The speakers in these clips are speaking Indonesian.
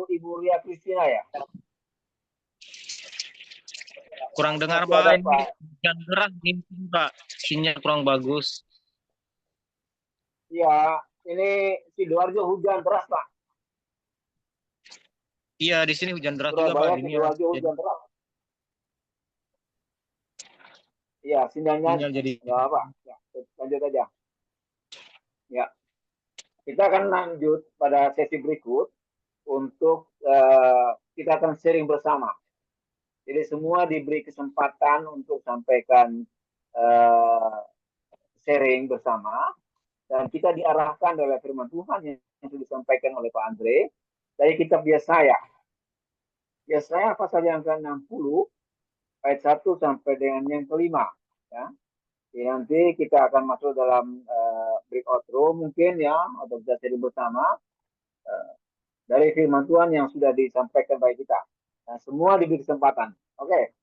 Ibu Ria Kristina ya. Kurang dengar Masih Pak, ada, ini Pak. hujan deras ini Pak, sinyal kurang bagus. Iya, ini Sidoarjo hujan deras Pak. Iya, di sini hujan deras juga Pak. Surabaya, Ini ya, Sidoarjo hujan deras. Iya, sinyalnya sinyal jadi nggak apa. Ya, lanjut aja. Ya, kita akan lanjut pada sesi berikut untuk kita akan sharing bersama. Jadi semua diberi kesempatan untuk sampaikan sharing bersama dan kita diarahkan oleh firman Tuhan yang sudah disampaikan oleh Pak Andre dari kitab Yesaya. Yesaya pasal yang ke-60 ayat 1 sampai dengan yang kelima. Ya. Jadi nanti kita akan masuk dalam breakout room mungkin ya, atau bisa sharing bersama dari firman Tuhan yang sudah disampaikan bagi kita. Nah, semua diberi kesempatan. Oke,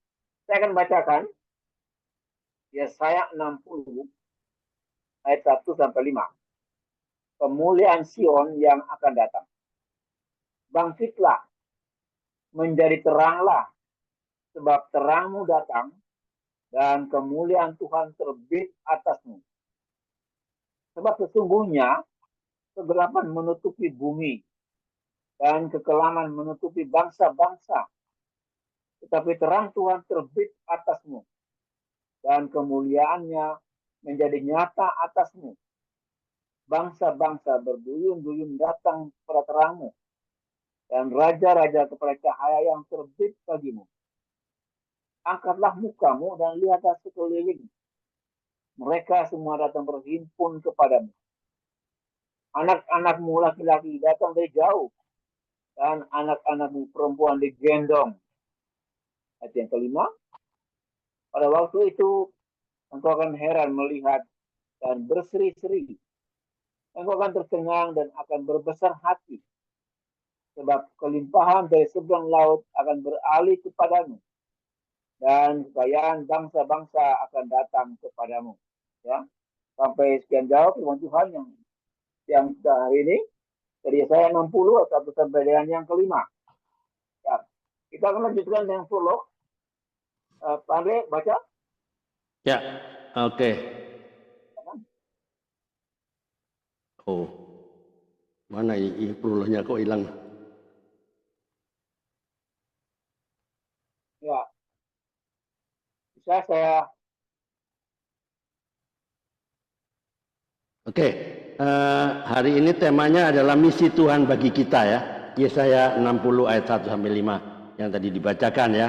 saya akan bacakan Yesaya 60 ayat 1 sampai 5. Kemuliaan Sion yang akan datang. Bangkitlah, menjadi teranglah, sebab terangmu datang dan kemuliaan Tuhan terbit atasmu. Sebab sesungguhnya kegelapan menutupi bumi dan kekelaman menutupi bangsa-bangsa. Tetapi terang Tuhan terbit atasmu dan kemuliaannya menjadi nyata atasmu. Bangsa-bangsa berduyun-duyun datang kepada terangmu dan raja-raja kepada cahaya yang terbit bagimu. Angkatlah mukamu dan lihatlah sekeliling. Mereka semua datang berhimpun kepadamu. Anak-anakmu laki-laki datang dari jauh dan anak-anakmu perempuan digendong. Ayat yang kelima, pada waktu itu engkau akan heran melihat dan berseri-seri. Engkau akan tercengang dan akan berbesar hati. Sebab kelimpahan dari seberang laut akan beralih kepadamu. Dan kekayaan bangsa-bangsa akan datang kepadamu. Ya, sampai sekian jauh firman Tuhan yang hari ini. Jadi saya 60 atau sampai dengan yang kelima. Ya, kita akan lanjutkan yang prolog. Pak Andre, baca. Ya, oke. Oh, mana ini prolognya kok hilang? Ya, bisa saya. Oke, hari ini temanya adalah misi Tuhan bagi kita ya. Yesaya 60 ayat 1 sampai 5 yang tadi dibacakan ya.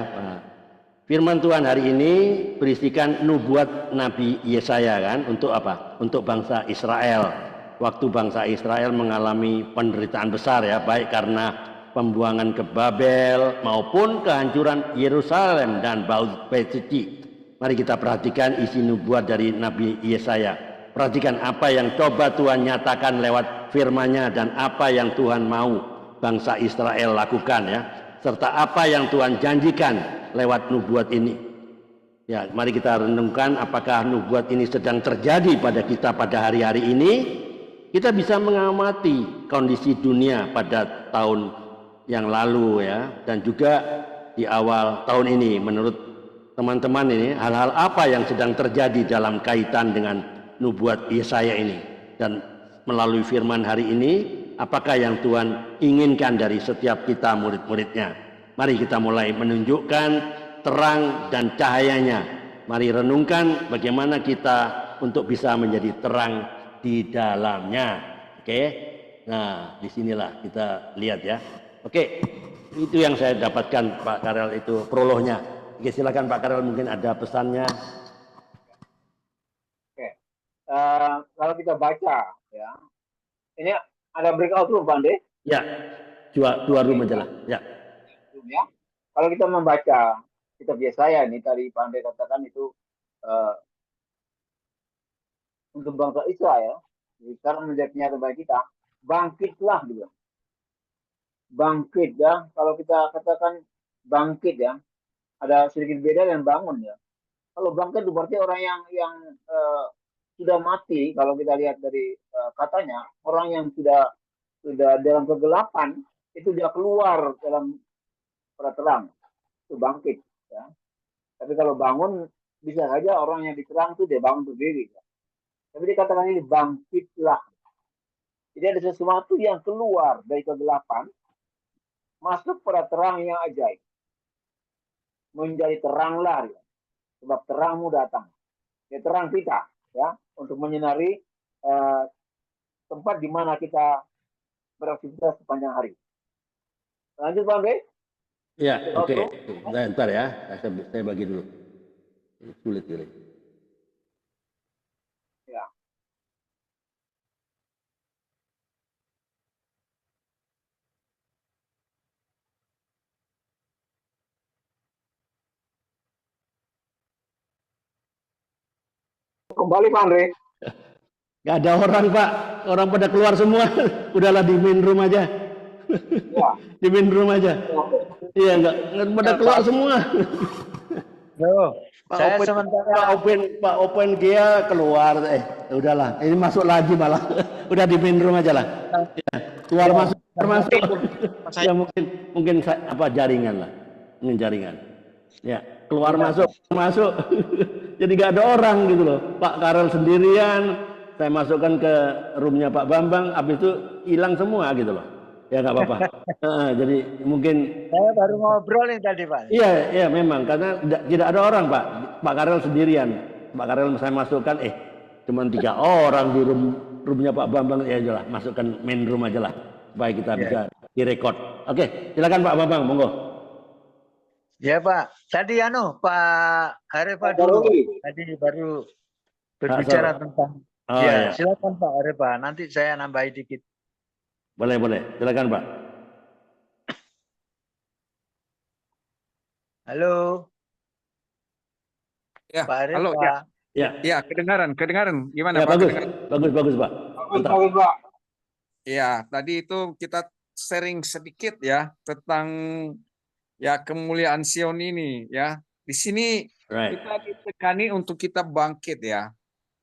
Firman Tuhan hari ini berisikan nubuat Nabi Yesaya kan, untuk apa? Untuk bangsa Israel. Waktu bangsa Israel mengalami penderitaan besar ya, baik karena pembuangan ke Babel maupun kehancuran Yerusalem dan Bait Suci. Mari kita perhatikan isi nubuat dari Nabi Yesaya. Perhatikan apa yang coba Tuhan nyatakan lewat firman-Nya dan apa yang Tuhan mau bangsa Israel lakukan ya, serta apa yang Tuhan janjikan lewat nubuat ini. Ya, mari kita renungkan apakah nubuat ini sedang terjadi pada kita pada hari-hari ini. Kita bisa mengamati kondisi dunia pada tahun yang lalu ya, dan juga di awal tahun ini. Menurut teman-teman ini, hal-hal apa yang sedang terjadi dalam kaitan dengan nubuat Yesaya ini, dan melalui firman hari ini apakah yang Tuhan inginkan dari setiap kita murid-muridnya. Mari kita mulai menunjukkan terang dan cahayanya. Mari renungkan bagaimana kita untuk bisa menjadi terang di dalamnya. Oke, nah disinilah kita lihat ya. Oke, itu yang saya dapatkan Pak Karel, itu prolognya. Oke, silakan Pak Karel, mungkin ada pesannya. Oke, kalau kita baca ya, ini ada breakout room Pak Andre. Ya, dua room aja lah. Ya. Ya. Kalau kita membaca kitab Yesaya ini tadi Pak Andre katakan itu untuk bangsa Israel, sekarang menjadi nyata bagi kita, bangkitlah juga. Bangkit ya, kalau kita katakan bangkit ya, ada sedikit beda dengan bangun ya. Kalau bangkit itu berarti orang yang sudah mati. Kalau kita lihat dari katanya, orang yang sudah dalam kegelapan itu dia keluar dalam pada terang, itu bangkit. Ya. Tapi kalau bangun, bisa saja orang yang diterang itu dia bangun berdiri. Ya. Tapi dikatakan ini bangkitlah. Jadi ada sesuatu yang keluar dari kegelapan, masuk pada terang yang ajaib. Menjadi teranglah, ya. Sebab terangmu datang. Ya, terang kita, ya, untuk menyinari tempat di mana kita beraktivitas sepanjang hari. Lanjut, Bang Andre. Ya, oke. Bentar ya, saya bagi dulu. Sulit ini. Ya. Kembali, Pak Andre. Gak ada orang, Pak. Orang pada keluar semua. Udahlah di main room aja. Ya. Di main room aja. Iya, enggak pada keluar semua. Loh, saya Open, sementara Pak Open Gia keluar. Udahlah. Ini masuk lagi malah. Udah di main room aja lah. Ya, keluar masuk. Ya mungkin apa jaringan lah. Mungkin jaringan. Ya, keluar masuk. Jadi gak ada orang gitu loh. Pak Karel sendirian. Saya masukkan ke roomnya Pak Bambang, habis itu hilang semua gitu loh. Ya nggak apa-apa. Jadi mungkin saya baru ngobrol nih tadi, Pak. Iya memang karena tidak ada orang, Pak. Pak Karel sendirian. Pak Karel saya masukkan, cuma 3 orang di roomnya Pak Bambang, ya jelas masukkan main room aja lah supaya kita bisa direkod. Oke, silakan Pak Bambang, monggo. Ya Pak, tadi Pak Arefa dulu. Tadi baru berbicara tentang. Ya, silakan Pak Arefa. Nanti saya nambahi dikit. Boleh, silakan Pak. Halo. Ya, Pak Arefa. halo ya. Ya, kedengaran. Gimana ya, Pak? Bagus Pak. Bagus Pak. Ya, tadi itu kita sharing sedikit ya tentang ya kemuliaan Sion ini ya. Di sini kita ditekani untuk kita bangkit ya.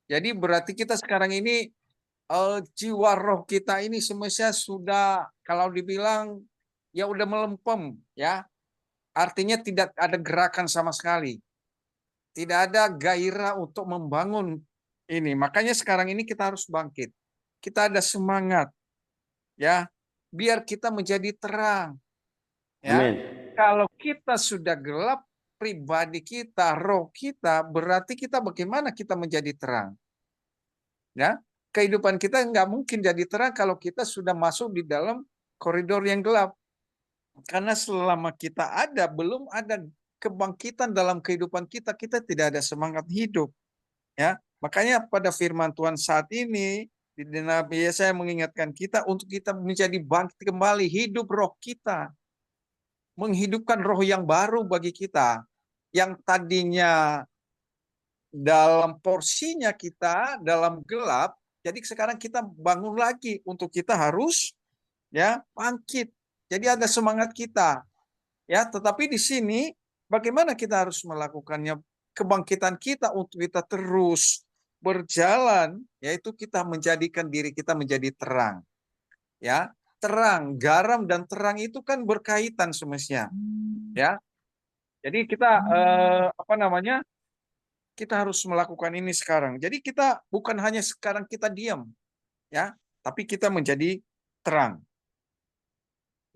Jadi berarti kita sekarang ini jiwa roh kita ini semestinya sudah kalau dibilang ya udah melempem ya. Artinya tidak ada gerakan sama sekali. Tidak ada gairah untuk membangun ini. Makanya sekarang ini kita harus bangkit. Kita ada semangat ya, biar kita menjadi terang. Ya. Amen. Kalau kita sudah gelap pribadi kita, roh kita, berarti kita bagaimana kita menjadi terang? Ya, kehidupan kita nggak mungkin jadi terang kalau kita sudah masuk di dalam koridor yang gelap. Karena selama kita ada, belum ada kebangkitan dalam kehidupan kita, kita tidak ada semangat hidup. Ya, makanya pada firman Tuhan saat ini, di Nabi Yesaya mengingatkan kita untuk kita menjadi bangkit kembali, hidup roh kita. Menghidupkan roh yang baru bagi kita. Yang tadinya dalam porsinya kita, dalam gelap, jadi sekarang kita bangun lagi untuk kita harus ya bangkit. Jadi ada semangat kita. Ya, tetapi di sini bagaimana kita harus melakukannya? Kebangkitan kita untuk kita terus berjalan, yaitu kita menjadikan diri kita menjadi terang. Ya, terang, garam dan terang itu kan berkaitan semestinya. Ya. Jadi kita kita harus melakukan ini sekarang. Jadi kita bukan hanya sekarang kita diam, ya, tapi kita menjadi terang.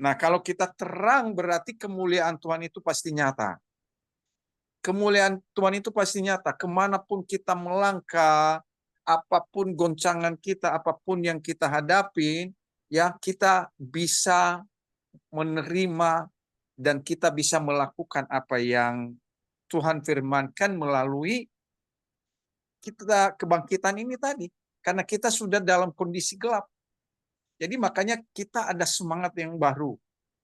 Nah, kalau kita terang berarti kemuliaan Tuhan itu pasti nyata. Kemuliaan Tuhan itu pasti nyata. Kemanapun kita melangkah, apapun goncangan kita, apapun yang kita hadapi, ya kita bisa menerima dan kita bisa melakukan apa yang Tuhan firmankan melalui kita kebangkitan ini tadi. Karena kita sudah dalam kondisi gelap. Jadi makanya kita ada semangat yang baru.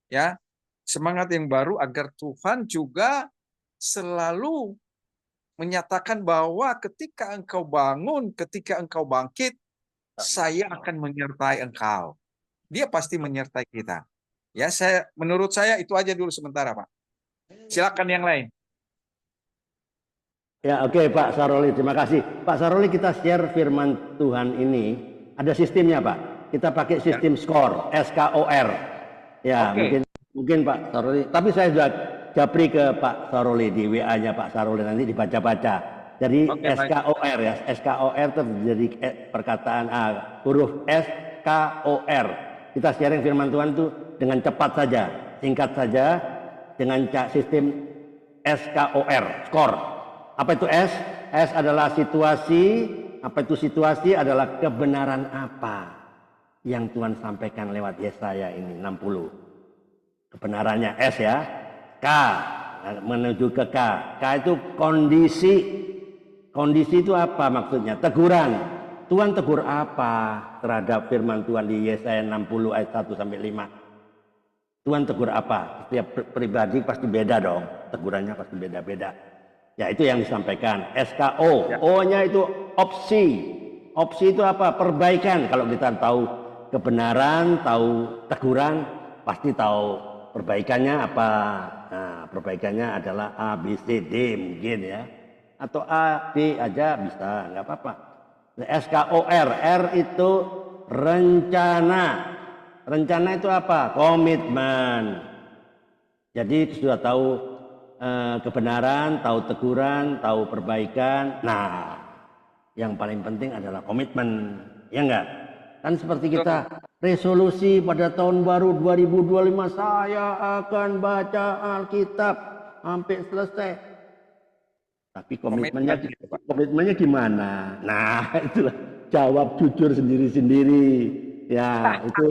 Ya, semangat yang baru agar Tuhan juga selalu menyatakan bahwa ketika engkau bangun, ketika engkau bangkit, saya akan menyertai engkau. Dia pasti menyertai kita. Ya, menurut saya itu aja dulu sementara, Pak. Silakan yang lain. Ya, oke, Pak Saroli, terima kasih. Pak Saroli, kita share firman Tuhan ini ada sistemnya, Pak. Kita pakai sistem SCOR, SKOR. Ya, Oke. mungkin Pak Saroli. Tapi saya sudah japri ke Pak Saroli di WA-nya Pak Saroli, nanti dibaca-baca. Jadi Oke, baik. SKOR ya, SKOR itu jadi perkataan huruf SKOR. Kita sharing firman Tuhan itu dengan cepat saja, singkat saja, dengan sistem SKOR, skor. Apa itu S? S adalah situasi. Apa itu situasi? Adalah kebenaran apa yang Tuhan sampaikan lewat Yesaya ini 60. Kebenarannya S ya. K menuju ke K. K itu kondisi. Kondisi itu apa maksudnya? Teguran. Tuhan tegur apa terhadap firman Tuhan di Yesaya 60 ayat 1 sampai 5? Tuhan tegur apa? Setiap pribadi pasti beda dong. Tegurannya pasti beda-beda. Ya itu yang disampaikan. SKO. Ya. O-nya itu opsi. Opsi itu apa? Perbaikan. Kalau kita tahu kebenaran, tahu teguran, pasti tahu perbaikannya apa. Nah, perbaikannya adalah A, B, C, D mungkin ya. Atau A, B aja bisa, nggak apa-apa. SKOR. R itu rencana. Rencana itu apa? Komitmen. Jadi sudah tahu kebenaran, tahu teguran, tahu perbaikan. Nah, yang paling penting adalah komitmen. Ya enggak? Kan seperti kita resolusi pada tahun baru 2025, saya akan baca Alkitab sampai selesai. Tapi komitmennya gimana? Nah, itulah jawab jujur sendiri-sendiri. Ya, itu.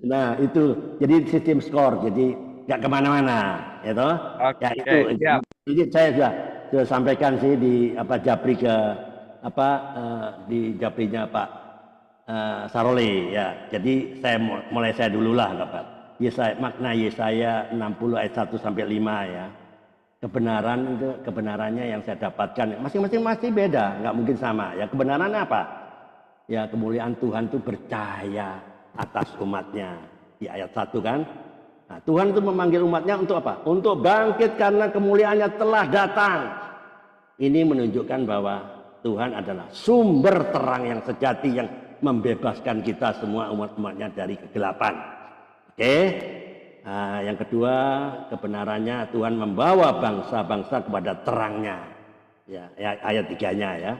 Nah, itu. Jadi sistem skor. Jadi nggak kemana-mana, ya toh? Oke, Ya itu. siap. Jadi saya sudah sampaikan sih di japri ke di japrinya Pak Saroli ya. Jadi mulai saya dulu lah Pak. Makna Yesaya 60 ayat 1 sampai 5 ya. Kebenarannya yang saya dapatkan masing-masing masih beda, nggak mungkin sama ya. Kebenarannya apa? Ya, kemuliaan Tuhan itu bercahaya atas umatnya di ayat 1 kan. Nah, Tuhan itu memanggil umatnya untuk apa? Untuk bangkit karena kemuliaannya telah datang. Ini menunjukkan bahwa Tuhan adalah sumber terang yang sejati yang membebaskan kita semua umat-umatnya dari kegelapan. Oke. Nah, yang kedua, kebenarannya Tuhan membawa bangsa-bangsa kepada terangnya. Ya, ayat 3-nya ya.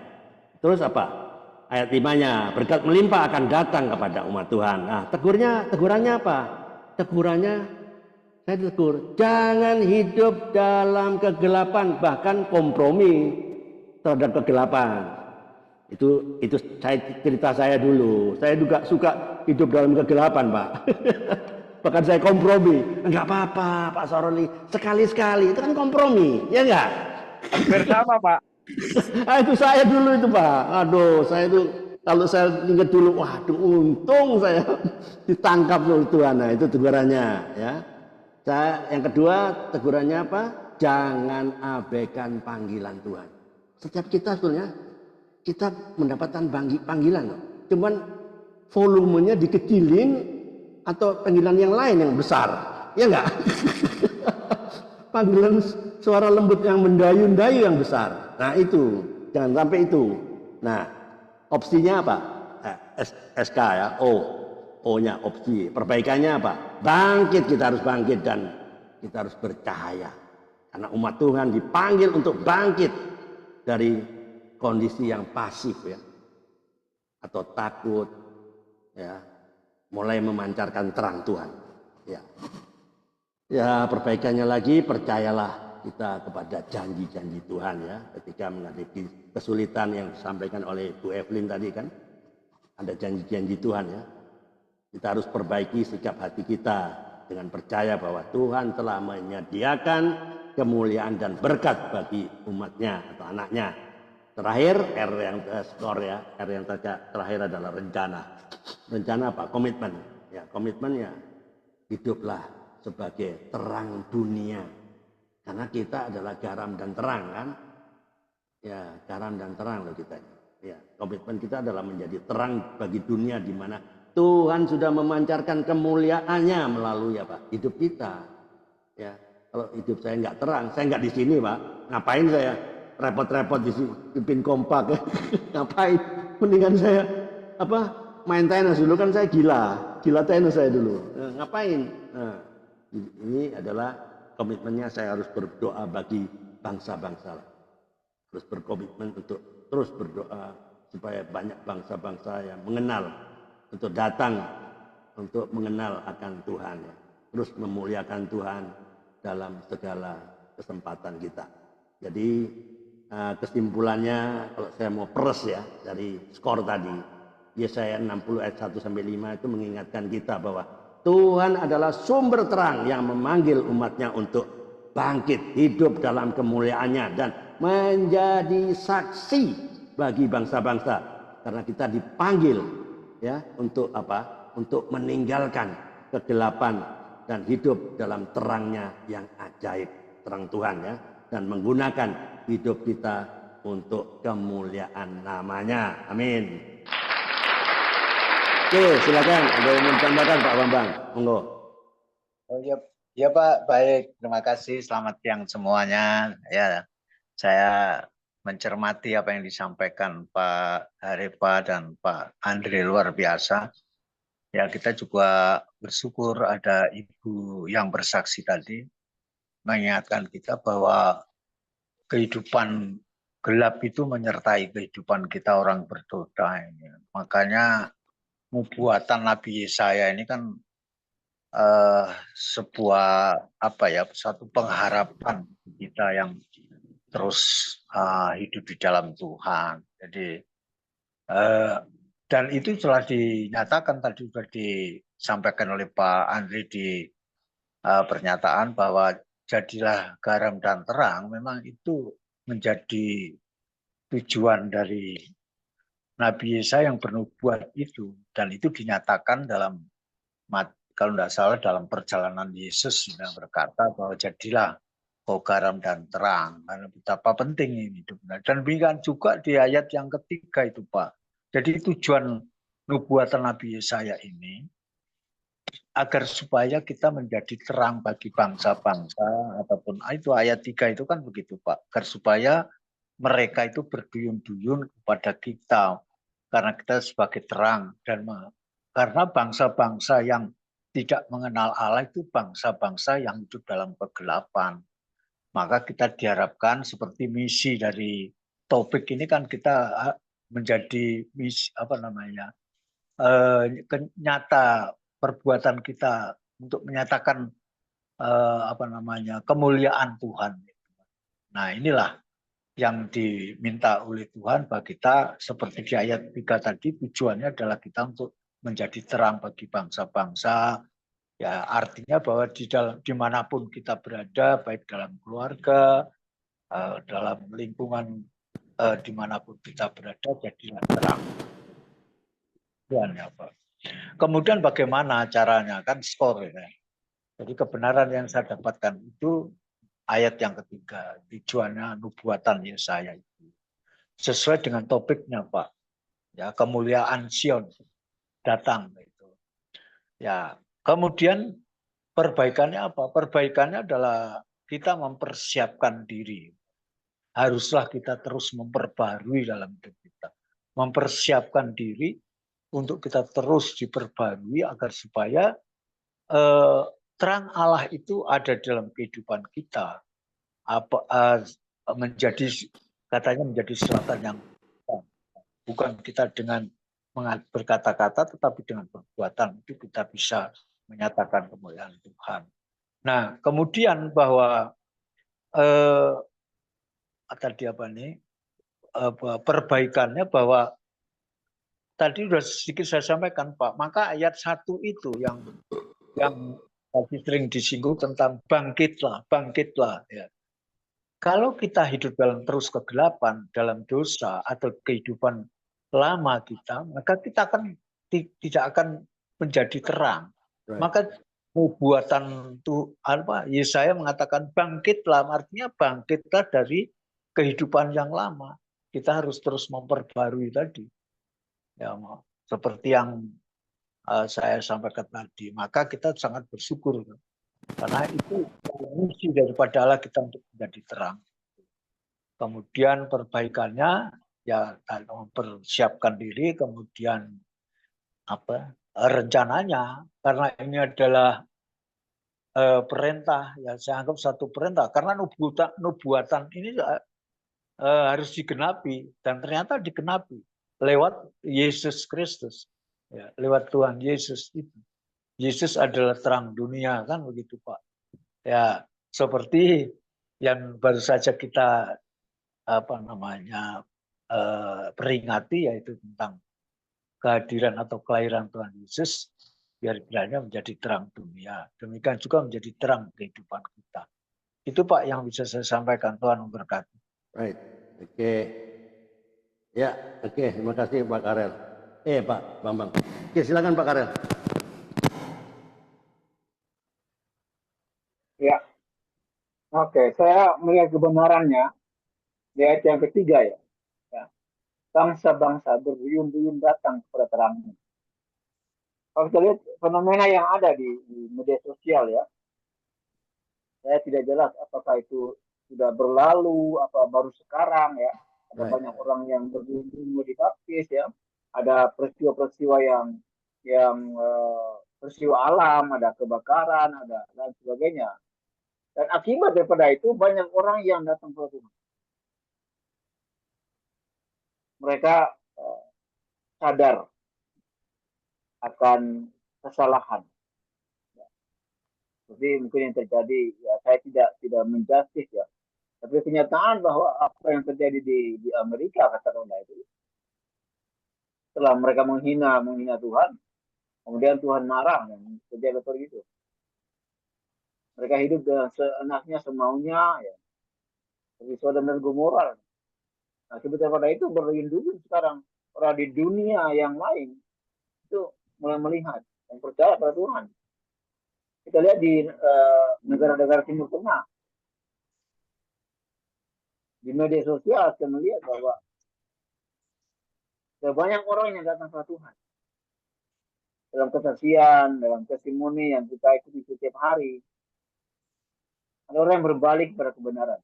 Terus apa? Ayat 5-nya, berkat melimpah akan datang kepada umat Tuhan. Nah, tegurannya apa? Tegurannya saya ditegur, jangan hidup dalam kegelapan, bahkan kompromi terhadap kegelapan. Itu cerita saya dulu. Saya juga suka hidup dalam kegelapan, Pak. Bahkan saya kompromi. Enggak apa-apa, Pak Saroli. Sekali-sekali itu kan kompromi, ya enggak? Bersama, Pak. Itu saya dulu itu, Pak. Aduh, saya itu kalau saya ingat dulu, waduh, untung saya ditangkap oleh Tuhan. Nah, itu tegurannya, ya. Yang kedua, tegurannya apa? Jangan abaikan panggilan Tuhan. Setiap kita sebenarnya kita mendapatkan panggilan loh. Cuman volumenya dikecilin atau panggilan yang lain yang besar. Ya enggak? Panggilan suara lembut yang mendayu-dayu yang besar. Nah, itu. Jangan sampai itu. Nah, opsinya apa? SK ya, O-nya opsi. Perbaikannya apa? Bangkit, kita harus bangkit dan kita harus bercahaya. Karena umat Tuhan dipanggil untuk bangkit dari kondisi yang pasif ya. Atau takut ya. Mulai memancarkan terang Tuhan. Ya. Ya, perbaikannya lagi, percayalah kita kepada janji-janji Tuhan ya. Ketika menghadapi kesulitan yang disampaikan oleh Bu Evelyn tadi kan. Ada janji-janji Tuhan ya. Kita harus perbaiki sikap hati kita dengan percaya bahwa Tuhan telah menyediakan kemuliaan dan berkat bagi umatnya atau anaknya. Terakhir, R yang skor ya, R yang terakhir adalah rencana. Rencana apa? Komitmen. Ya, komitmennya hiduplah sebagai terang dunia. Karena kita adalah garam dan terang kan? Ya, garam dan terang loh kita. Ya, komitmen kita adalah menjadi terang bagi dunia di mana Tuhan sudah memancarkan kemuliaannya melalui apa? Hidup kita. Ya, kalau hidup saya nggak terang, saya nggak di sini, Pak. Ngapain saya repot-repot di sini, pimpin kompak ya? Ngapain? Mendingan saya main tenis dulu kan saya gila tenis saya dulu. Ngapain? Nah, ini adalah komitmennya, saya harus berdoa bagi bangsa-bangsa. Terus berkomitmen untuk terus berdoa supaya banyak bangsa-bangsa yang mengenal, untuk datang untuk mengenal akan Tuhan, ya. Terus memuliakan Tuhan dalam segala kesempatan kita. Jadi kesimpulannya, kalau saya mau peres ya dari skor tadi, Yesaya 60 ayat 1 sampai 5 itu mengingatkan kita bahwa Tuhan adalah sumber terang yang memanggil umatnya untuk bangkit hidup dalam kemuliaannya dan menjadi saksi bagi bangsa-bangsa, karena kita dipanggil ya untuk apa? Untuk meninggalkan kegelapan dan hidup dalam terangnya yang ajaib, terang Tuhan ya, dan menggunakan hidup kita untuk kemuliaan namanya. Amin. Oke, silakan ada yang menambahkan Pak Bambang, monggo. Oh ya Pak, baik, terima kasih, selamat siang semuanya. Ya, saya mencermati apa yang disampaikan Pak Harepa dan Pak Andre, luar biasa. Ya, kita juga bersyukur ada Ibu yang bersaksi tadi mengingatkan kita bahwa kehidupan gelap itu menyertai kehidupan kita orang berdosa ini. Makanya nubuatan Nabi Yesaya ini kan sebuah apa ya, satu pengharapan kita yang terus hidup di dalam Tuhan. Jadi dan itu telah dinyatakan tadi, sudah disampaikan oleh Pak Andri di pernyataan bahwa jadilah garam dan terang, memang itu menjadi tujuan dari Nabi Yesaya yang bernubuat itu, dan itu dinyatakan dalam, kalau tidak salah, dalam perjalanan Yesus yang berkata bahwa jadilah kau garam dan terang, karena betapa penting ini. Dan demikian juga di ayat yang ketiga itu Pak. Jadi tujuan nubuatan Nabi Yesaya ini agar supaya kita menjadi terang bagi bangsa-bangsa, ataupun itu ayat 3 itu kan begitu Pak, agar supaya mereka itu berduyun-duyun kepada kita karena kita sebagai terang, dan karena bangsa-bangsa yang tidak mengenal Allah itu bangsa-bangsa yang hidup dalam kegelapan. Maka kita diharapkan seperti misi dari topik ini kan, kita menjadi misi apa namanya, nyata perbuatan kita untuk menyatakan apa namanya, kemuliaan Tuhan. Nah, inilah yang diminta oleh Tuhan bagi kita, seperti di ayat 3 tadi, tujuannya adalah kita untuk menjadi terang bagi bangsa-bangsa. Ya, artinya bahwa dimanapun kita berada, baik dalam keluarga, dalam lingkungan dimanapun kita berada, jadilah terang. Ya, Pak. Kemudian bagaimana caranya, kan skor ya. Jadi kebenaran yang saya dapatkan itu ayat yang ketiga, tujuannya nubuatan Yesaya itu sesuai dengan topiknya Pak. Ya, kemuliaan Sion datang itu. Ya, kemudian perbaikannya apa? Perbaikannya adalah kita mempersiapkan diri. Haruslah kita terus memperbarui dalam hidup kita. Mempersiapkan diri untuk kita terus diperbarui agar supaya terang Allah itu ada dalam kehidupan kita. Menjadi, katanya menjadi sesuatu yang bukan kita dengan berkata-kata, tetapi dengan perbuatan itu kita bisa menyatakan kemuliaan Tuhan. Nah, kemudian bahwa tadi apa nih, perbaikannya, bahwa tadi sudah sedikit saya sampaikan Pak, maka ayat 1 itu yang tadi sering disinggung tentang bangkitlah ya. Kalau kita hidup dalam terus kegelapan, dalam dosa atau kehidupan lama kita, maka kita akan tidak akan menjadi terang. Right. Maka nubuatan Yesaya mengatakan bangkitlah, artinya bangkitlah dari kehidupan yang lama. Kita harus terus memperbarui tadi. Ya, seperti yang saya sampaikan tadi, maka kita sangat bersyukur karena itu misi daripada Allah kita untuk menjadi terang. Kemudian perbaikannya ya mempersiapkan diri, kemudian rencananya, karena ini adalah perintah, ya saya anggap satu perintah, karena nubuatan ini harus digenapi, dan ternyata digenapi lewat Yesus Kristus, ya, lewat Tuhan Yesus itu. Yesus adalah terang dunia, kan begitu Pak. Ya, seperti yang baru saja kita peringati, yaitu tentang kehadiran atau kelahiran Tuhan Yesus, biar kiranya menjadi terang dunia. Demikian juga menjadi terang kehidupan kita. Itu Pak yang bisa saya sampaikan. Tuhan memberkati. Right. Oke. Ya, oke. Terima kasih Pak Karel. Pak Bambang. Oke, silakan Pak Karel. Ya, oke. Saya melihat kebenarannya di ayat yang ketiga ya. Bangsa-bangsa berduyun-duyun datang kepada terangmu. Kalau kita lihat fenomena yang ada di media sosial ya, saya tidak jelas apakah itu sudah berlalu, apa baru sekarang ya. Ada banyak orang yang berduyun-duyun dibaptis ya. Ada peristiwa-peristiwa yang peristiwa alam, ada kebakaran, ada dan sebagainya. Dan akibat daripada itu banyak orang yang datang ke Tuhan. Mereka sadar akan kesalahan. Jadi mungkin yang terjadi, ya saya tidak menjustis ya. Tapi kenyataan bahwa apa yang terjadi di Amerika katakanlah itu, setelah mereka menghina Tuhan, kemudian Tuhan marah dan terjadi seperti itu. Mereka hidup dengan seenaknya, semaunya, ya. Seperti Sodom dan Gomora. Nah, sebetulnya pada itu berduyun-duyun sekarang orang di dunia yang lain itu mulai melihat dan percaya pada Tuhan. Kita lihat di negara-negara Timur Tengah, di media sosial kita melihat bahwa banyak orang yang datang ke Tuhan dalam kesaksian, dalam testimoni yang kita ikuti setiap hari. Ada orang yang berbalik pada kebenaran.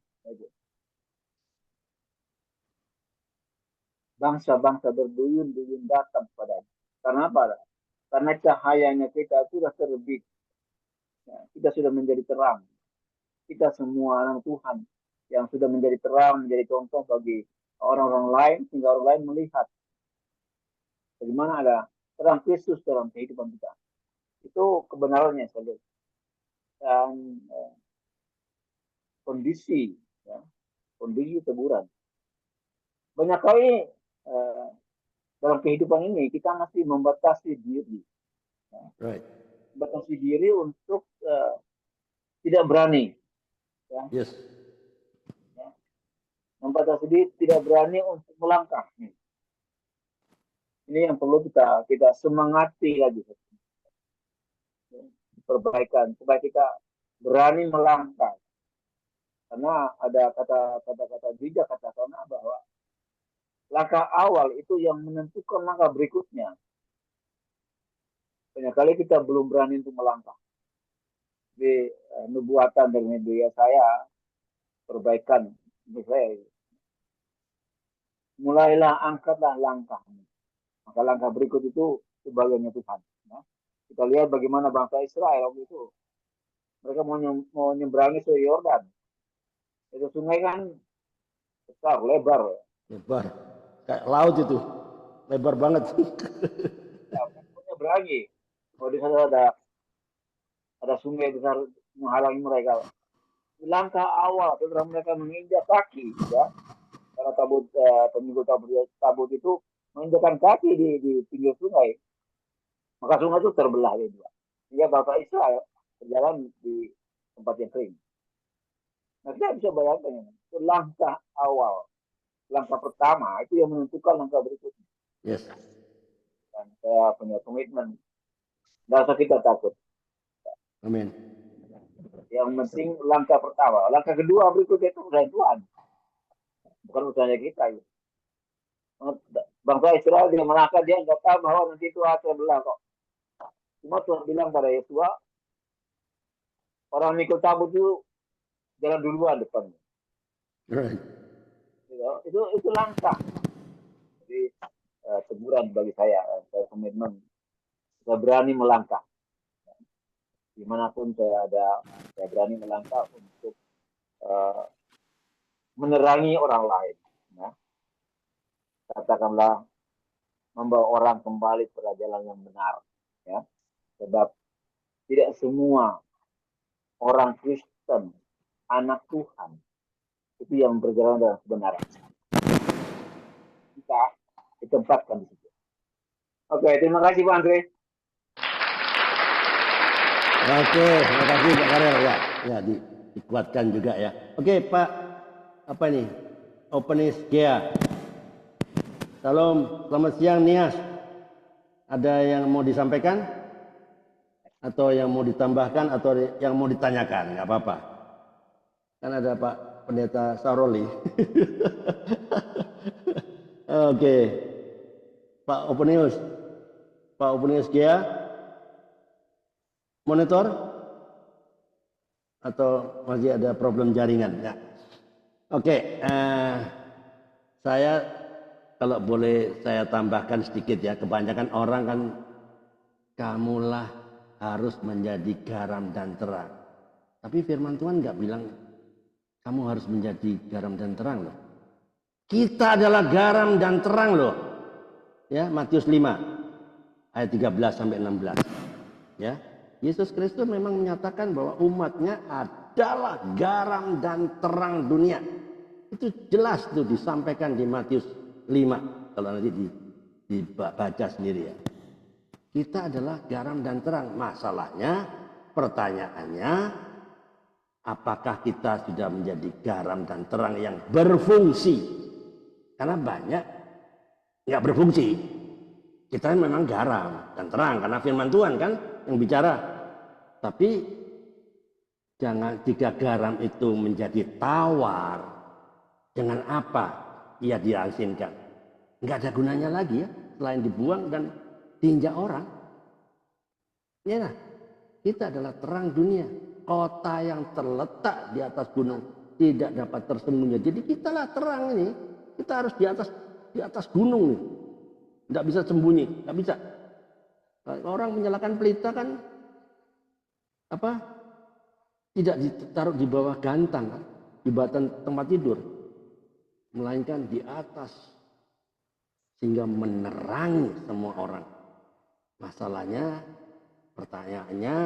Bangsa-bangsa berduyun-duyun datang kepada. Karena apa? Karena cahayanya kita sudah terbit. Ya, kita sudah menjadi terang. Kita semua anak Tuhan yang sudah menjadi terang, menjadi contoh bagi orang-orang lain, sehingga orang lain melihat bagaimana ada terang Kristus dalam kehidupan kita. Itu kebenarannya saya lihat. Dan kondisi teguran. Banyak kali dalam kehidupan ini kita masih membatasi diri. Right. Membatasi diri untuk tidak berani. Ya. Yes. Ya. Membatasi diri tidak berani untuk melangkah. Ini yang perlu kita semangati lagi. Perbaikan supaya kita berani melangkah. Karena ada kata-kata bijak katakan bahwa langkah awal itu yang menentukan langkah berikutnya. Banyak kali kita belum berani untuk melangkah. Di nubuatan dari media saya, perbaikan untuk saya. Mulailah angkatlah langkah. Maka langkah berikut itu sebagiannya Tuhan. Ya. Kita lihat bagaimana bangsa Israel waktu itu. Mereka mau nyembrangi Sungai Yordan. Itu sungai kan besar, lebar. Lebar. Kayak laut itu. Lebar banget. Ya, nyembrangi. Kalau di sana ada sungai besar menghalangi mereka. Langkah awal setelah mereka menginjak kaki, ya, karena pemikul tabut itu menginjakkan kaki di pinggir sungai, maka sungai itu terbelah di dua. Sehingga bangsa Israel berjalan di tempat yang kering. Nah, kita bisa bayangkan itu langkah awal, langkah pertama itu yang menentukan langkah berikutnya. Yes. Dan saya punya komitmen, tidak usah kita takut. Amin. Yang penting langkah pertama, langkah kedua berikutnya itu urusan Tuhan, bukan urusannya kita. Ya. Bangsa Israel dia melangkah, dia nggak tahu bahwa nanti itu akan belah kok. Cuma Tuhan bilang pada Yesua, orang mikul tabut itu jalan duluan depan. Right. Itu langkah. Jadi teguran bagi saya komitmen saya berani melangkah. Dimanapun saya ada, saya berani melangkah untuk menerangi orang lain. Ya. Katakanlah membawa orang kembali pada jalan yang benar. Ya. Sebab tidak semua orang Kristen, anak Tuhan, itu yang berjalan dalam kebenaran. Kita ditempatkan di situ. Oke, terima kasih Pak Andre. Oke, terima kasih Pak Karel ya. Ya, dikuatkan juga ya. Oke, Pak apa nih? Openis Gea. Salam, selamat siang Nias. Ada yang mau disampaikan? Atau yang mau ditambahkan atau yang mau ditanyakan? Nggak apa-apa. Kan ada Pak Pendeta Saroli. Oke. Pak Openius Gea. Monitor? Atau masih ada problem jaringan? Ya. Oke, saya kalau boleh saya tambahkan sedikit ya, kebanyakan orang kan kamulah harus menjadi garam dan terang. Tapi firman Tuhan nggak bilang kamu harus menjadi garam dan terang loh. Kita adalah garam dan terang loh. Ya, Matius 5 ayat 13 sampai 16. Ya. Yesus Kristus memang menyatakan bahwa umatnya adalah garam dan terang dunia. Itu jelas tuh disampaikan di Matius 5. Kalau nanti dibaca sendiri ya. Kita adalah garam dan terang. Masalahnya, pertanyaannya, apakah kita sudah menjadi garam dan terang yang berfungsi? Karena banyak nggak berfungsi. Kita memang garam dan terang karena firman Tuhan kan yang bicara. Tapi jangan jika garam itu menjadi tawar, dengan apa ia diasinkan? Nggak ada gunanya lagi ya, selain dibuang dan diinjak orang. Ya, nah, kita adalah terang dunia, kota yang terletak di atas gunung tidak dapat tersembunyi. Jadi kitalah terang ini, kita harus di atas gunung nih. Nggak bisa sembunyi, nggak bisa. Orang menyalakan pelita kan apa? Tidak ditaruh di bawah gantang, kan? Di batan tempat tidur, melainkan di atas sehingga menerangi semua orang. Masalahnya, pertanyaannya,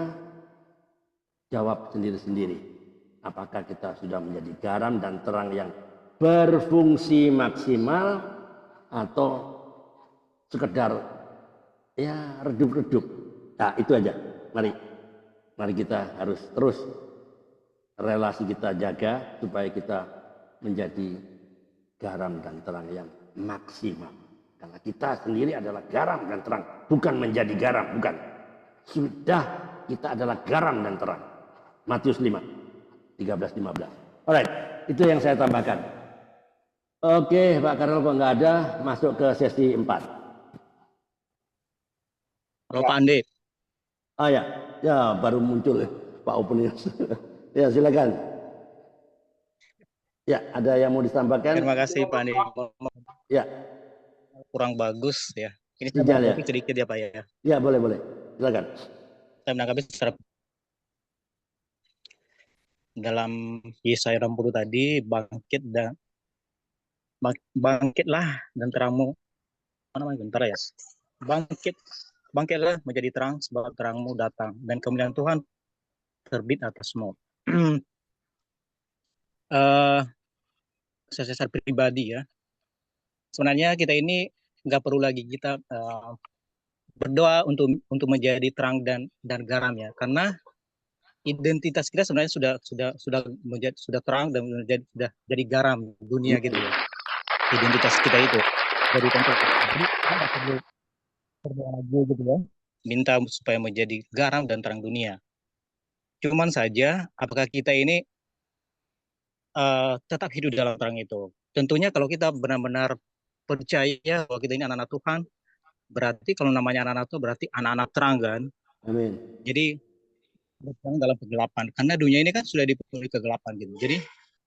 jawab sendiri-sendiri. Apakah kita sudah menjadi garam dan terang yang berfungsi maksimal atau sekedar ya redup-redup? Nah, itu aja. Mari kita harus terus relasi kita jaga supaya kita menjadi garam dan terang yang maksimal. Karena kita sendiri adalah garam dan terang, bukan menjadi garam, bukan. Sudah kita adalah garam dan terang. Matius 5, 13-15. Alright, itu yang saya tambahkan. Oke, Pak Karel kok nggak ada, masuk ke sesi 4. Halo Pak Ande. Ah ya baru muncul Pak Openius. Ya silakan. Ya, ada yang mau ditambahkan? Terima kasih Pak Ande. Ya. Kurang bagus ya. Ini Sinyal ya. sedikit ya Pak ya. Ya boleh. Silakan. Saya menanggapi secara dalam Yesaya 60 tadi, bangkitlah dan terangmu. Mana namanya? Bentar ya. Bangkitlah menjadi terang sebab terangmu datang dan kemuliaan Tuhan terbit atasmu. Secara pribadi ya. Sebenarnya kita ini nggak perlu lagi kita berdoa untuk menjadi terang dan garam ya, karena identitas kita sebenarnya sudah terang dan sudah jadi garam dunia gitu ya. Identitas kita itu dari tempat. Jadi kita nggak perlu berdoa lagi gitu ya. Minta supaya menjadi garam dan terang dunia. Cuman saja apakah kita ini tetap hidup dalam terang itu? Tentunya kalau kita benar-benar percaya bahwa kita ini anak-anak Tuhan, berarti kalau namanya anak-anak itu berarti anak-anak terang kan. Amin. Jadi berterang dalam kegelapan, karena dunia ini kan sudah dipenuhi kegelapan gitu. Jadi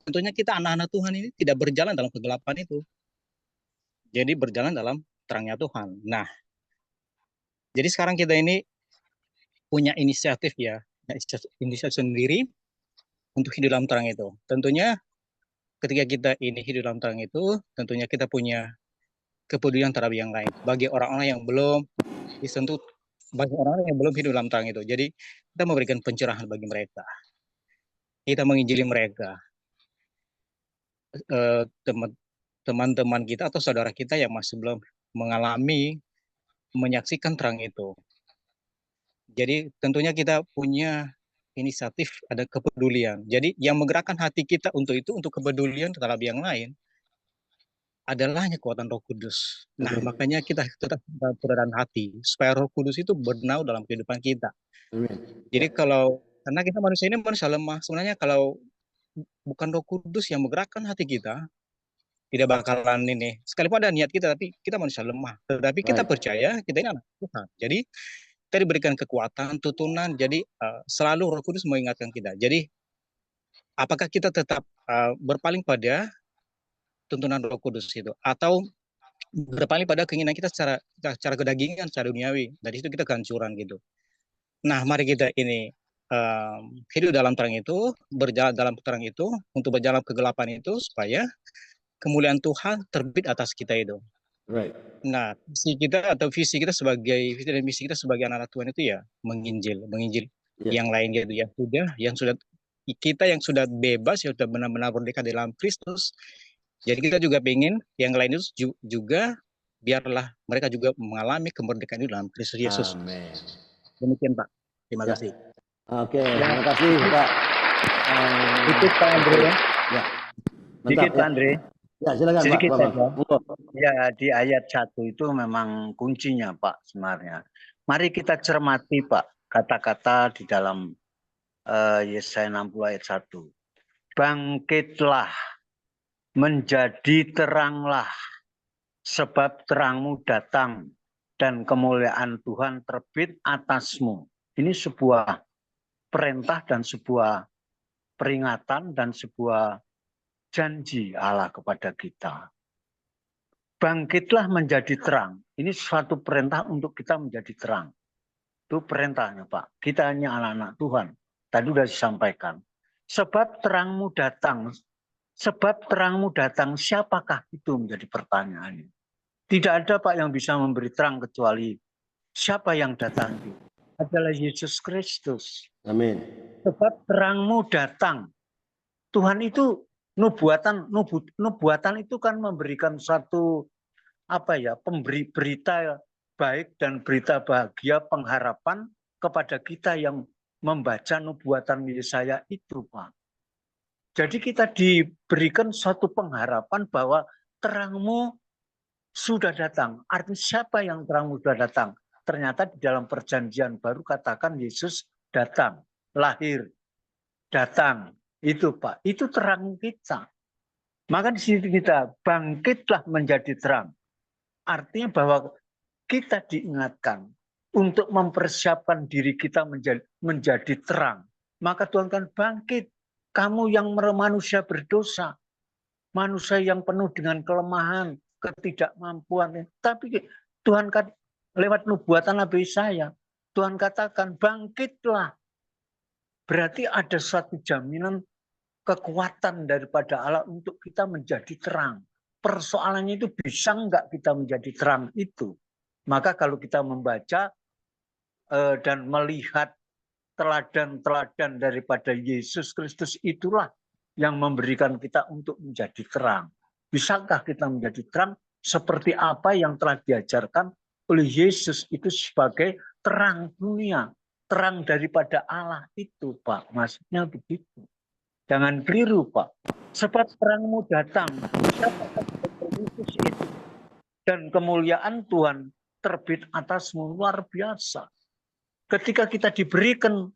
tentunya kita anak-anak Tuhan ini tidak berjalan dalam kegelapan itu, jadi berjalan dalam terangnya Tuhan. Nah, Jadi sekarang kita ini punya inisiatif ya, inisiatif sendiri untuk hidup dalam terang itu. Tentunya ketika kita ini hidup dalam terang itu, tentunya kita punya kepedulian terhadap yang lain. Bagi orang-orang yang belum disentuh, bagi orang-orang yang belum hidup dalam terang itu. Jadi kita memberikan pencerahan bagi mereka. Kita menginjili mereka. Teman-teman kita atau saudara kita yang masih belum mengalami, menyaksikan terang itu. Jadi tentunya kita punya inisiatif, ada kepedulian. Jadi yang menggerakkan hati kita untuk itu, untuk kepedulian terhadap yang lain, adalah hanya kekuatan Roh Kudus. Nah, Amin. makanya kita tetap berada hati, supaya Roh Kudus itu bernaung dalam kehidupan kita. Amin. Jadi karena kita manusia ini manusia lemah, sebenarnya kalau bukan Roh Kudus yang menggerakkan hati kita, tidak bakalan ini. Sekalipun ada niat kita, tapi kita manusia lemah. Tetapi kita Baik. percaya kita ini anak Tuhan. Jadi kita diberikan kekuatan, tuntunan. Jadi selalu Roh Kudus mengingatkan kita. Jadi apakah kita tetap berpaling pada tuntunan Roh Kudus itu, atau berpaling pada keinginan kita secara kedagingan, secara duniawi. Dari situ kita kehancuran gitu. Nah, mari kita ini hidup dalam terang itu, berjalan dalam terang itu, untuk berjalan kegelapan itu, supaya kemuliaan Tuhan terbit atas kita itu. Right. Nah, visi kita sebagai anak-anak Tuhan itu ya menginjil yang lain gitu ya. Kita yang sudah bebas, yang sudah benar-benar merdeka dalam Kristus. Jadi kita juga pengen yang lain itu juga biarlah mereka juga mengalami kemerdekaan itu dalam Kristus Yesus. Amin. Demikian Pak. Terima kasih. Oke, terima kasih Pak. Sedikit Pak Andre. Ya. Sedikit Pak Andre. Ya, silakan Sedikit Pak. saja. Ya, di ayat 1 itu memang kuncinya Pak sebenarnya. Mari kita cermati Pak kata-kata di dalam Yesaya 60 ayat 1. Bangkitlah, menjadi teranglah, sebab terangmu datang dan kemuliaan Tuhan terbit atasmu. Ini sebuah perintah dan sebuah peringatan dan sebuah janji Allah kepada kita. Bangkitlah menjadi terang. Ini suatu perintah untuk kita menjadi terang. Itu perintahnya Pak. Kita hanya anak-anak Tuhan. Tadi sudah disampaikan. Sebab terangmu datang. Sebab terangmu datang, siapakah itu menjadi pertanyaan. Tidak ada Pak yang bisa memberi terang kecuali siapa yang datang itu. Adalah Yesus Kristus. Amin. Sebab terangmu datang. Tuhan itu nubuatan itu kan memberikan satu pemberi berita baik dan berita bahagia, pengharapan kepada kita yang membaca nubuatan Yesaya itu, Pak. Jadi kita diberikan suatu pengharapan bahwa terangmu sudah datang. Artinya siapa yang terangmu sudah datang? Ternyata di dalam perjanjian baru katakan Yesus datang, lahir, datang. Itu Pak, itu terang kita. Maka di sini kita bangkitlah menjadi terang. Artinya bahwa kita diingatkan untuk mempersiapkan diri kita menjadi terang. Maka Tuhan kan bangkit. Kamu yang manusia berdosa. Manusia yang penuh dengan kelemahan, ketidakmampuan. Tapi Tuhan kan lewat nubuatan Nabi Yesaya. Tuhan katakan bangkitlah. Berarti ada suatu jaminan kekuatan daripada Allah untuk kita menjadi terang. Persoalannya itu bisa enggak kita menjadi terang itu. Maka kalau kita membaca dan melihat teladan-teladan daripada Yesus Kristus, itulah yang memberikan kita untuk menjadi terang. Bisakah kita menjadi terang seperti apa yang telah diajarkan oleh Yesus itu sebagai terang dunia, terang daripada Allah itu, Pak. Maksudnya begitu. Jangan keliru, Pak. Sebab terangmu datang. Siapa Yesus itu? Dan kemuliaan Tuhan terbit atasmu, luar biasa. Ketika kita diberikan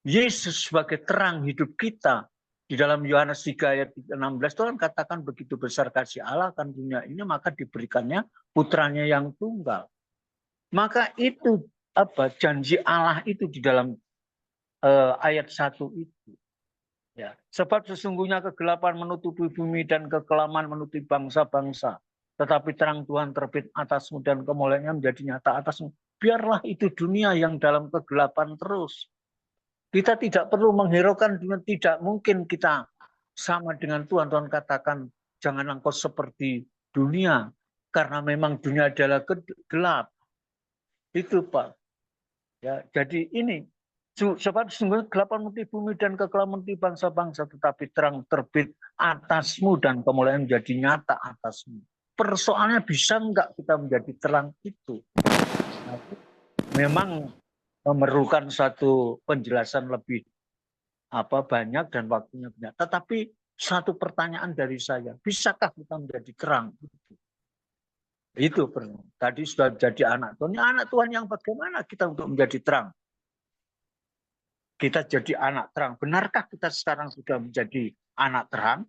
Yesus sebagai terang hidup kita, di dalam Yohanes 3 ayat 16 Tuhan katakan begitu besar kasih Allah akan dunia ini, maka diberikannya putranya yang tunggal. Maka itu janji Allah itu di dalam ayat 1 itu. Ya, sebab sesungguhnya kegelapan menutupi bumi dan kekelaman menutupi bangsa-bangsa. Tetapi terang Tuhan terbit atasmu dan kemuliaannya menjadi nyata atasmu. biarlah itu dunia yang dalam kegelapan terus. Kita tidak perlu menghiraukan dunia, tidak mungkin kita sama dengan Tuhan. Tuhan katakan, jangan engkau seperti dunia, karena memang dunia adalah gelap. Itu Pak. Ya, jadi ini sebab sungguh kegelapan menutupi bumi dan kegelapan menutupi bangsa-bangsa, tetapi terang terbit atasmu dan kemuliaan menjadi nyata atasmu. Persoalannya bisa enggak kita menjadi terang itu? Nah, memang memerlukan satu penjelasan lebih banyak dan waktunya banyak. Tetapi satu pertanyaan dari saya, bisakah kita menjadi terang? Itu tadi sudah jadi anak Tuhan. Anak Tuhan yang bagaimana kita untuk menjadi terang? Kita jadi anak terang. Benarkah kita sekarang sudah menjadi anak terang?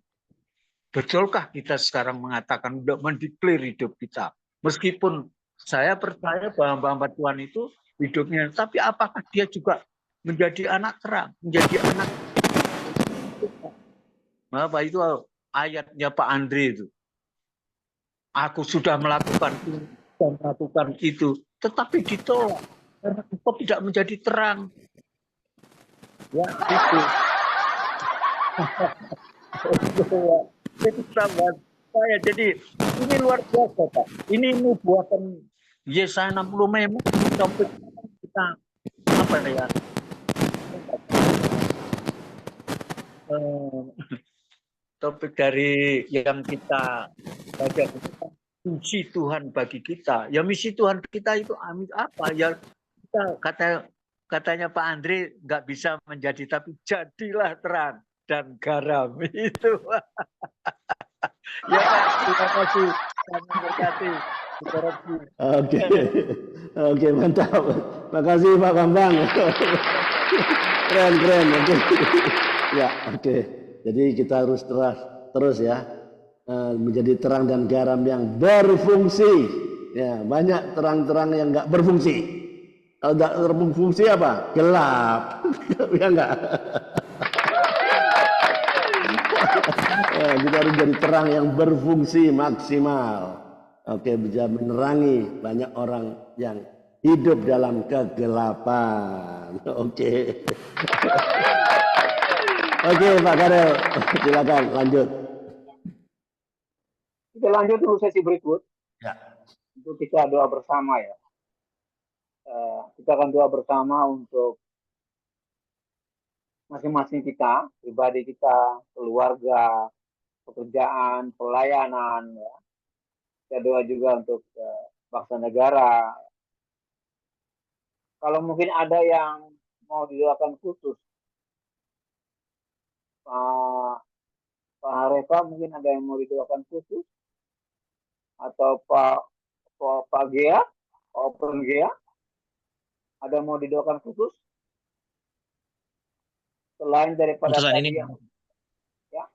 Betulkah kita sekarang mengatakan untuk mendeklar hidup kita? Meskipun saya percaya bahwa hamba Tuhan itu hidupnya, tapi apakah dia juga menjadi anak terang, menjadi anak? Apa itu ayatnya Pak Andre itu? Aku sudah melakukan itu dan melakukan itu, tetapi ditolak karena engkau tidak menjadi terang. Ya, itu. Itu sahabat saya. Jadi ini luar biasa, Pak. Ini nubuatan Yesaya 60 memang topik kita topik dari yang kita baca misi Tuhan bagi kita. Ya misi Tuhan kita itu apa? Ya kita katanya Pak Andre nggak bisa menjadi, tapi jadilah terang dan garam itu. Ya Pak, terima kasih. Terima kasih. Oke, mantap. Makasih Pak Bambang. Keren. Oke. Ya, oke. Jadi kita harus terus ya menjadi terang dan garam yang berfungsi. Ya, banyak terang-terang yang nggak berfungsi. Kalau tidak berfungsi apa? Gelap. Ya enggak? Kita harus jadi terang yang berfungsi maksimal. Oke, bisa menerangi banyak orang yang hidup dalam kegelapan. Oke. Oke, Pak Karel, silakan lanjut. Kita lanjut dulu sesi berikut. Ya. Untuk kita doa bersama ya. Kita akan doa bersama untuk masing-masing kita, pribadi kita, keluarga, pekerjaan, pelayanan, ya. Kita doa juga untuk bangsa negara. Kalau mungkin ada yang mau didoakan khusus, Pak Harefa mungkin ada yang mau didoakan khusus, atau Pak Gea, Open Gea, ada yang mau didoakan khusus selain daripada Untuk saat tadi ini, yang ya.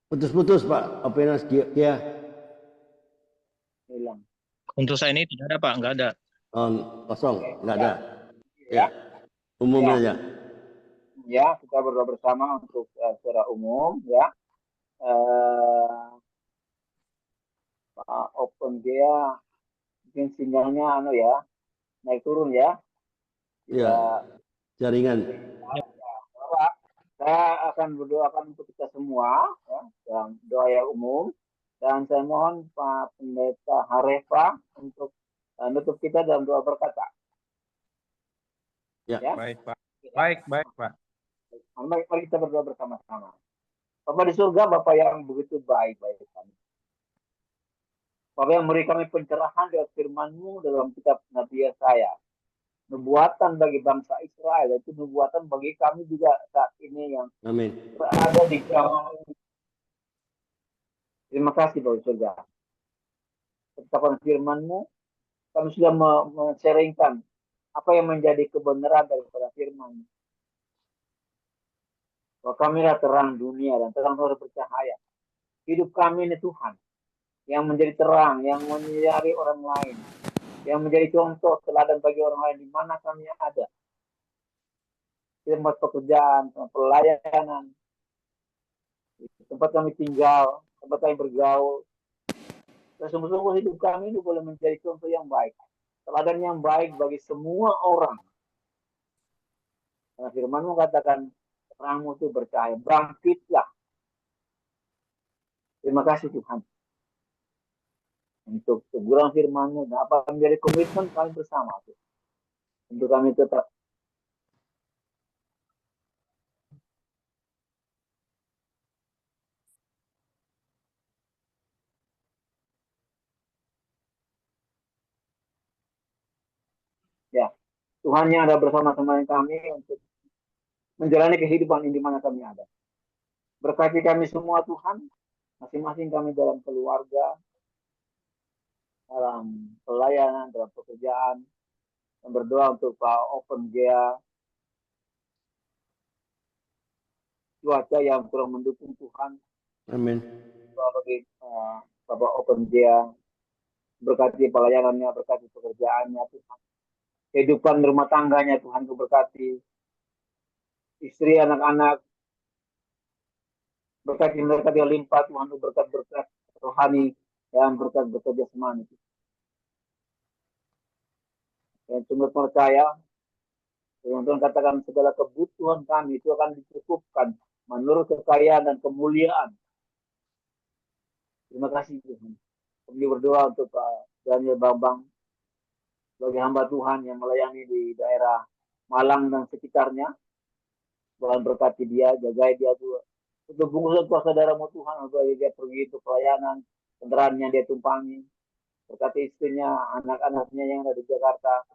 Putus-putus Pak, Openas Gea. Hilang. untuk saat ini tidak ada Pak, nggak ada. Kosong, nggak Ya. ada. Ya, umum Ya. saja. Ya, kita berdoa bersama untuk secara umum ya. Pak Open Gea mungkin sinyalnya ya naik turun ya. Ya, jaringan. Bapak, saya akan berdoakan untuk kita semua ya, dan doa yang umum, dan saya mohon Pak Pendeta Harefa untuk menutup kita dalam doa berkata. Ya. Baik Pak. Baik Pak. Mari kita berdoa bersama-sama. Bapak di surga, Bapak yang begitu baik bagi kami. Bapak yang memberi kami pencerahan dari firman-Mu dalam kitab Nabi Yesaya. Nubuatan bagi bangsa Israel, itu nubuatan bagi kami juga saat ini yang Amin. berada di zaman ini. Terima kasih Bapak surga. Ketetapan firman-Mu, kami sudah men-sharingkan apa yang menjadi kebenaran daripada firman-Mu. Bahwa kami adalah terang dunia dan terang harus bercahaya. Hidup kami ini Tuhan yang menjadi terang, yang menyinari orang lain, yang menjadi contoh teladan bagi orang lain di mana kami ada. Tempat pekerjaan, tempat pelayanan, tempat kami tinggal, tempat kami bergaul. sungguh-sungguh hidup kami ini boleh menjadi contoh yang baik, teladan yang baik bagi semua orang. Karena firman-Mu katakan, terang-Mu itu bercahaya, bangkitlah. Terima kasih Tuhan untuk teguran firman-Mu dan apa menjadi komitmen kami bersama Tuhan. Untuk kami tetap ya, Tuhan yang ada bersama-sama kami untuk menjalani kehidupan ini di mana kami ada. Berkati kami semua Tuhan, masing-masing kami dalam keluarga, dalam pelayanan, dalam pekerjaan, dan berdoa untuk Pak Open Gea, cuaca yang kurang mendukung Tuhan. Amin. Bagi Bapak Open Gea, berkati pelayanannya, berkati pekerjaannya Tuhan. Kehidupan rumah tangganya Tuhan Ku berkati. Istri, anak-anak, berkati mereka dia limpah Tuhan, berkat-berkat rohani dan berkat-berkat jasmani. Dan sungguh percaya, Tuhan katakan segala kebutuhan kami itu akan dicukupkan menurut kekayaan dan kemuliaan. Terima kasih Tuhan. Kami berdoa untuk Pak Daniel Bambang, sebagai hamba Tuhan yang melayani di daerah Malang dan sekitarnya. Tuhan berkati dia, jagai dia Tuhan. Untuk bungkusan kuasa darah-Mu Tuhan, untuk dia pergi untuk pelayanan, kendaraan yang dia tumpangi. Berkati istrinya, anak-anaknya yang ada di Jakarta.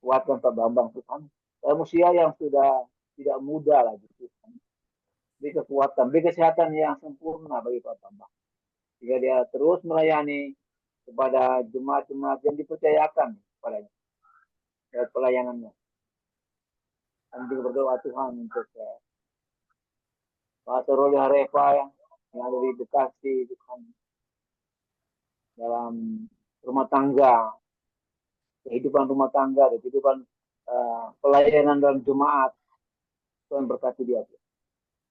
Kuatkan Pak Bambang Tuhan. Dalam usia yang sudah tidak muda lagi Tuhan. Beri kekuatan, beri kesehatan yang sempurna bagi Pak Bambang. Jika dia terus melayani kepada jemaat-jemaat yang dipercayakan kepadanya. Lewat pelayanannya. Kami juga berdoa Tuhan untuk Pak Roli Harefa yang ada di Bekasi Tuhan. Dalam rumah tangga, kehidupan rumah tangga, kehidupan pelayanan dalam jemaat. Tuhan berkati dia.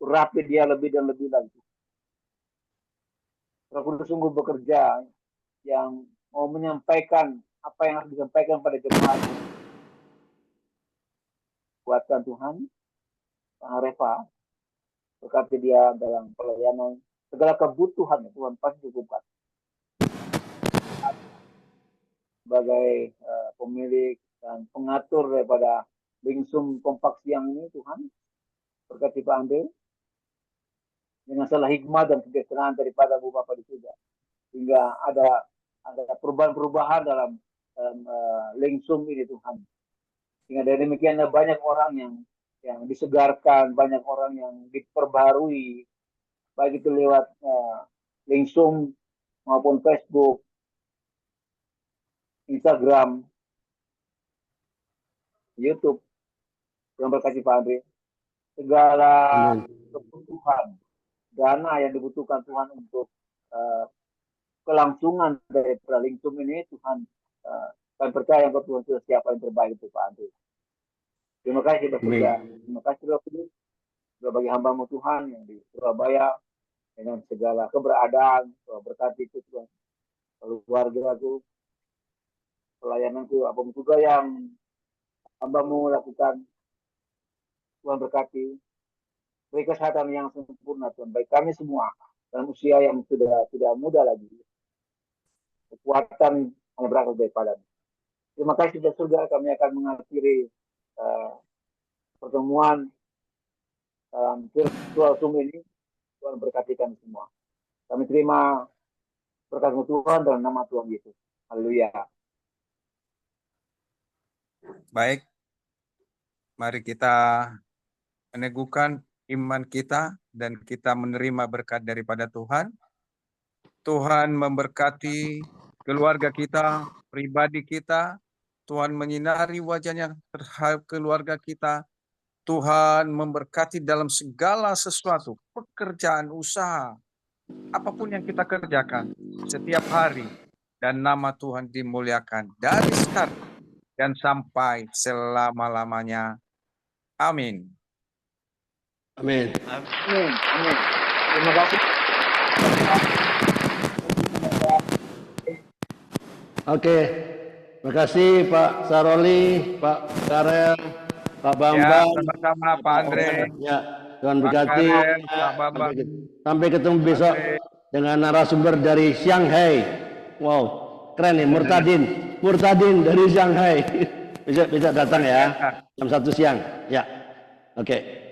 Urapi dia lebih dan lebih lagi. Roh Kudus sungguh bekerja yang mau menyampaikan apa yang harus disampaikan pada jemaat. Kuatkan Tuhan, Pak Harefa, berkati dia dalam pelayanan, segala kebutuhan Tuhan pasti cukupkan. Sebagai pemilik dan pengatur daripada Lingsum Kompak Siang ini Tuhan, berkati Pak Andre, dengan salah hikmah dan kebijaksanaan daripada Bu Bapa di surga, hingga ada perubahan-perubahan dalam Lingsum ini Tuhan. Sehingga dari demikian banyak orang yang disegarkan, banyak orang yang diperbarui, baik itu lewat Lingsum maupun Facebook, Instagram, YouTube. Yang berkati Pak Andre, segala kebutuhan dana yang dibutuhkan Tuhan untuk kelangsungan dari Lingsum ini Tuhan, kami percaya bahwa Tuhan sudah siapa yang terbaik untuk Pak Andre. Terima kasih bekerja. Terima kasih Roh Kudus bagi hamba-Mu Tuhan yang di Surabaya dengan segala keberadaan. Tuhan berkati itu Tuhan, keluarga-Ku, pelayananku, apa juga yang hamba-Mu lakukan. Tuhan berkati, beri kesehatan yang sempurna Tuhan, baik kami semua dalam usia yang sudah tidak muda lagi. Kekuatan yang berasal daripada-Mu. Terima kasih di surga, kami akan mengakhiri pertemuan virtual Zoom ini. Tuhan berkati kami semua. Kami terima berkat Tuhan dalam nama Tuhan Yesus. Haleluya. Baik, mari kita meneguhkan iman kita dan kita menerima berkat daripada Tuhan. Tuhan memberkati keluarga kita, pribadi kita. Tuhan menyinari wajahnya terhadap keluarga kita. Tuhan memberkati dalam segala sesuatu, pekerjaan, usaha, apapun yang kita kerjakan setiap hari. Dan nama Tuhan dimuliakan dari sekarang dan sampai selama-lamanya. Amin. Amin. Amin. Amin. Terima kasih. Oke. Terima kasih Pak Saroli, Pak Karel, Pak Ya, Bambang. sama-sama Pak Andre. Ya, Tuhan Pak berkati. Karel, Pak Bambang. Sampai ketemu besok dengan narasumber dari Shanghai. Wow, keren nih, Murtadin dari Shanghai. Besok datang ya, jam 1 siang. Ya, oke.